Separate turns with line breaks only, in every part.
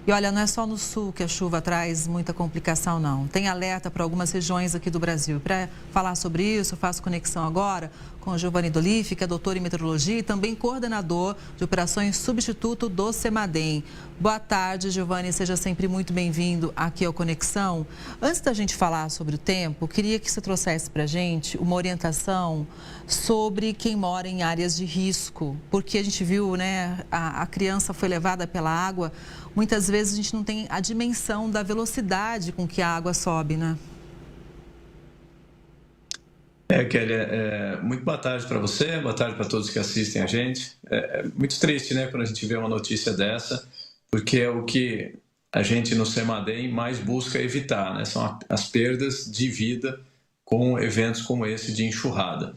E olha, não é só no sul que a chuva traz muita complicação, não. Tem alerta para algumas regiões aqui do Brasil. Para falar sobre isso, eu faço conexão agora com o Giovanni Dolife, que é doutor em meteorologia e também coordenador de operações substituto do CEMADEM. Boa tarde, Giovanni. Seja sempre muito bem-vindo aqui ao Conexão. Antes da gente falar sobre o tempo, queria que você trouxesse para a gente uma orientação sobre quem mora em áreas de risco. Porque a gente viu, né, a criança foi levada pela água. Muitas vezes a gente não tem a dimensão da velocidade com que a água sobe, né?
Kelly, muito boa tarde para você, boa tarde para todos que assistem a gente. É muito triste, né, quando a gente vê uma notícia dessa, porque é o que a gente no CEMADEM mais busca evitar, né? São as perdas de vida com eventos como esse de enxurrada.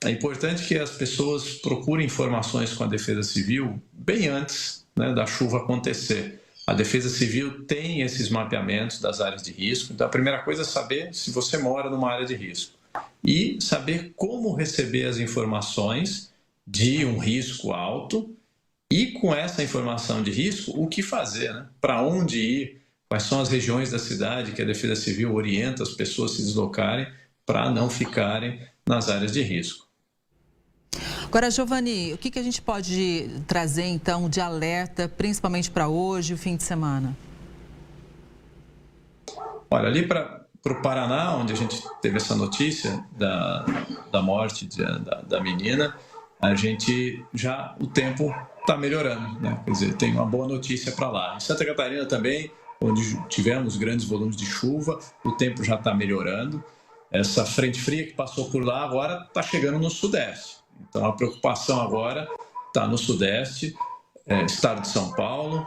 É importante que as pessoas procurem informações com a Defesa Civil bem antes, né, da chuva acontecer. A Defesa Civil tem esses mapeamentos das áreas de risco, então a primeira coisa é saber se você mora numa área de risco e saber como receber as informações de um risco alto e, com essa informação de risco, o que fazer, né? Para onde ir, quais são as regiões da cidade que a Defesa Civil orienta as pessoas a se deslocarem para não ficarem nas áreas de risco.
Agora, Giovanni, o que a gente pode trazer, então, de alerta, principalmente para hoje e o fim de semana?
Olha, ali para o Paraná, onde a gente teve essa notícia da morte da menina, o tempo está melhorando, né? Quer dizer, tem uma boa notícia para lá. Em Santa Catarina também, onde tivemos grandes volumes de chuva, o tempo já está melhorando. Essa frente fria que passou por lá agora está chegando no sudeste. Então, a preocupação agora está no sudeste, estado de São Paulo.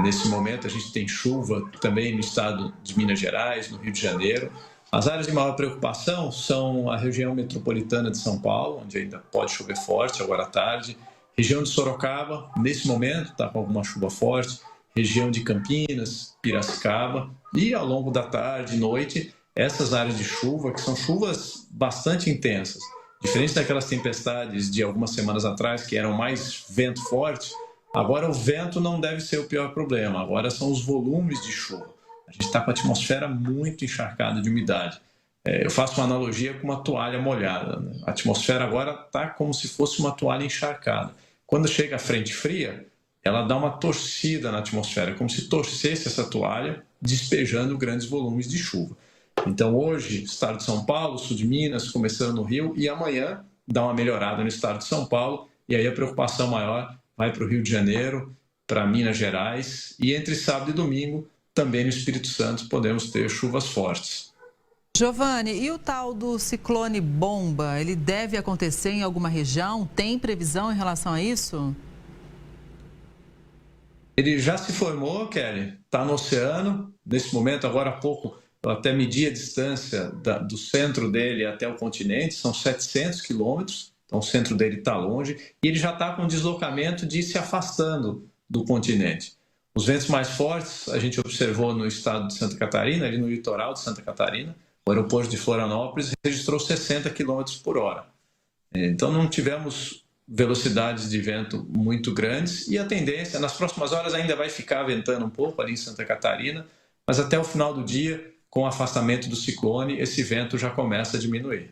Nesse momento, a gente tem chuva também no estado de Minas Gerais, no Rio de Janeiro. As áreas de maior preocupação são a região metropolitana de São Paulo, onde ainda pode chover forte agora à tarde. Região de Sorocaba, nesse momento, está com alguma chuva forte. Região de Campinas, Piracicaba. E ao longo da tarde e noite, essas áreas de chuva, que são chuvas bastante intensas. Diferente daquelas tempestades de algumas semanas atrás, que eram mais vento forte, agora o vento não deve ser o pior problema, agora são os volumes de chuva. A gente está com a atmosfera muito encharcada de umidade. Eu faço uma analogia com uma toalha molhada, né? A atmosfera agora está como se fosse uma toalha encharcada. Quando chega a frente fria, ela dá uma torcida na atmosfera, como se torcesse essa toalha, despejando grandes volumes de chuva. Então, hoje, estado de São Paulo, sul de Minas, começando no Rio, e amanhã dá uma melhorada no estado de São Paulo, e aí a preocupação maior vai para o Rio de Janeiro, para Minas Gerais, e entre sábado e domingo, também no Espírito Santo, podemos ter chuvas fortes.
Giovanni, e o tal do ciclone bomba, ele deve acontecer em alguma região? Tem previsão em relação a isso?
Ele já se formou, Kelly, está no oceano, nesse momento, agora há pouco, eu até medi a distância do centro dele até o continente, são 700 quilômetros, então o centro dele está longe, e ele já está com um deslocamento de ir se afastando do continente. Os ventos mais fortes a gente observou no estado de Santa Catarina, ali no litoral de Santa Catarina, o aeroporto de Florianópolis registrou 60 quilômetros por hora. Então não tivemos velocidades de vento muito grandes e a tendência, nas próximas horas ainda vai ficar ventando um pouco ali em Santa Catarina, mas até o final do dia, com o afastamento do ciclone, esse vento já começa a diminuir.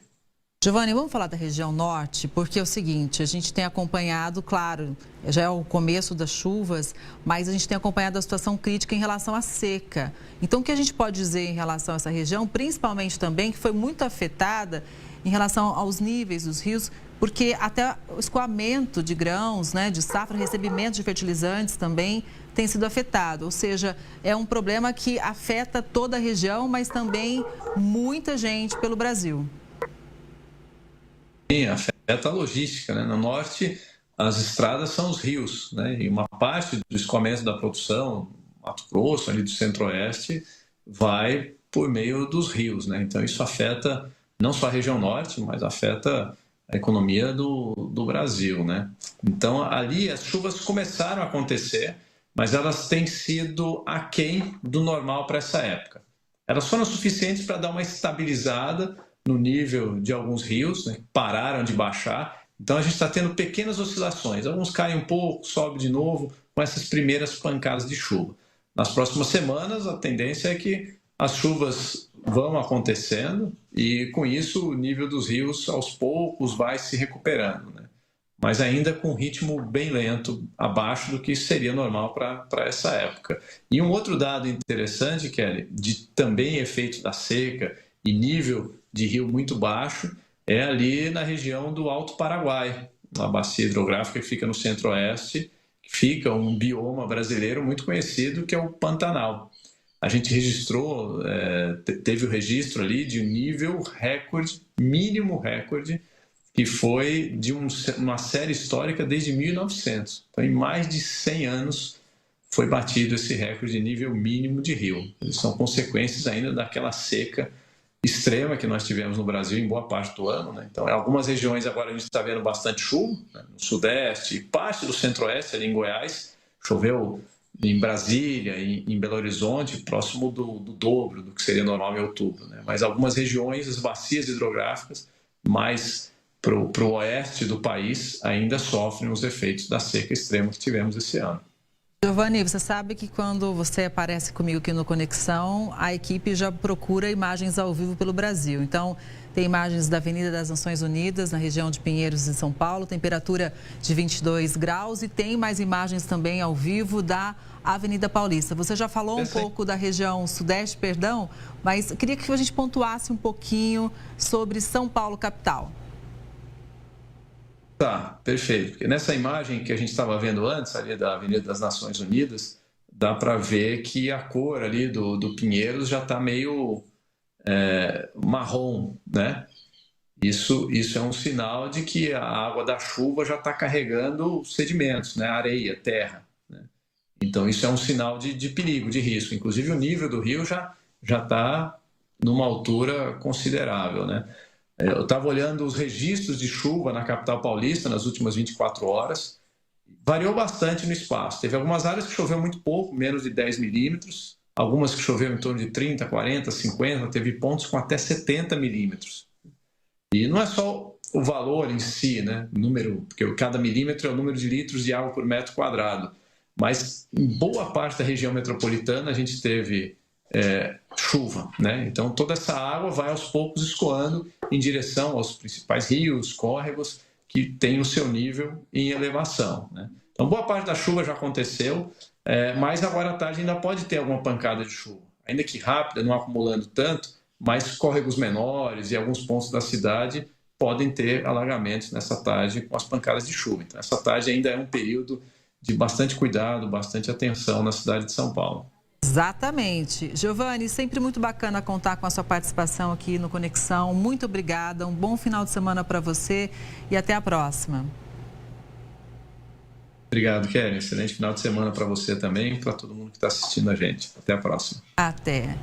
Giovanni, vamos falar da região norte, porque é o seguinte, a gente tem acompanhado, claro, já é o começo das chuvas, mas a gente tem acompanhado a situação crítica em relação à seca. Então, o que a gente pode dizer em relação a essa região, principalmente também, que foi muito afetada em relação aos níveis dos rios, porque até o escoamento de grãos, né, de safra, recebimento de fertilizantes também tem sido afetado. Ou seja, é um problema que afeta toda a região, mas também muita gente pelo Brasil.
Sim, afeta a logística, né? No norte, as estradas são os rios, né? E uma parte do escoamento da produção, Mato Grosso, ali do centro-oeste, vai por meio dos rios, né? Então, isso afeta não só a região norte, mas afeta a economia do Brasil, né? Então, ali as chuvas começaram a acontecer, mas elas têm sido aquém do normal para essa época. Elas foram suficientes para dar uma estabilizada no nível de alguns rios, né, que pararam de baixar. Então, a gente está tendo pequenas oscilações. Alguns caem um pouco, sobe de novo, com essas primeiras pancadas de chuva. Nas próximas semanas, a tendência é que as chuvas vão acontecendo e, com isso, o nível dos rios, aos poucos, vai se recuperando, né? Mas ainda com um ritmo bem lento, abaixo do que seria normal para essa época. E um outro dado interessante, Kelly, de também efeito da seca e nível de rio muito baixo, é ali na região do Alto Paraguai, uma bacia hidrográfica que fica no centro-oeste, fica um bioma brasileiro muito conhecido, que é o Pantanal. A gente registrou, teve o registro ali de um nível recorde, mínimo recorde, que foi de uma série histórica desde 1900. Então, em mais de 100 anos, foi batido esse recorde de nível mínimo de rio. São consequências ainda daquela seca extrema que nós tivemos no Brasil em boa parte do ano, né? Então, em algumas regiões agora a gente está vendo bastante chuva, né? No Sudeste, parte do Centro-Oeste, ali em Goiás, choveu em Brasília, em Belo Horizonte, próximo do dobro do que seria normal em outubro, né? Mas algumas regiões, as bacias hidrográficas, mais para o oeste do país, ainda sofrem os efeitos da seca extrema que tivemos esse ano.
Giovanni, você sabe que quando você aparece comigo aqui no Conexão, a equipe já procura imagens ao vivo pelo Brasil. Então, tem imagens da Avenida das Nações Unidas, na região de Pinheiros, em São Paulo, temperatura de 22 graus. E tem mais imagens também ao vivo da Avenida Paulista. Você já falou um pouco da região sudeste, perdão, mas eu queria que a gente pontuasse um pouquinho sobre São Paulo, capital.
Tá, perfeito. Porque nessa imagem que a gente estava vendo antes, ali da Avenida das Nações Unidas, dá para ver que a cor ali do Pinheiros já está meio marrom, né? Isso é um sinal de que a água da chuva já está carregando sedimentos, né? Areia, terra, né? Então, isso é um sinal de perigo, de risco. Inclusive, o nível do rio já está numa altura considerável, né? Eu estava olhando os registros de chuva na capital paulista nas últimas 24 horas. Variou bastante no espaço. Teve algumas áreas que choveu muito pouco, menos de 10 milímetros. Algumas que choveu em torno de 30, 40, 50. Teve pontos com até 70 milímetros. E não é só o valor em si, né? O número, porque cada milímetro é o número de litros de água por metro quadrado. Mas em boa parte da região metropolitana a gente teve chuva, né? Então toda essa água vai aos poucos escoando em direção aos principais rios, córregos, que têm o seu nível em elevação, né? Então boa parte da chuva já aconteceu, mas agora à tarde ainda pode ter alguma pancada de chuva, ainda que rápida, não acumulando tanto, mas córregos menores e alguns pontos da cidade podem ter alagamentos nessa tarde com as pancadas de chuva. Então essa tarde ainda é um período de bastante cuidado, bastante atenção na cidade de São Paulo.
Exatamente. Giovanni, sempre muito bacana contar com a sua participação aqui no Conexão. Muito obrigada, um bom final de semana para você e até a próxima.
Obrigado, Kelly. Excelente final de semana para você também e para todo mundo que está assistindo a gente. Até a próxima.
Até.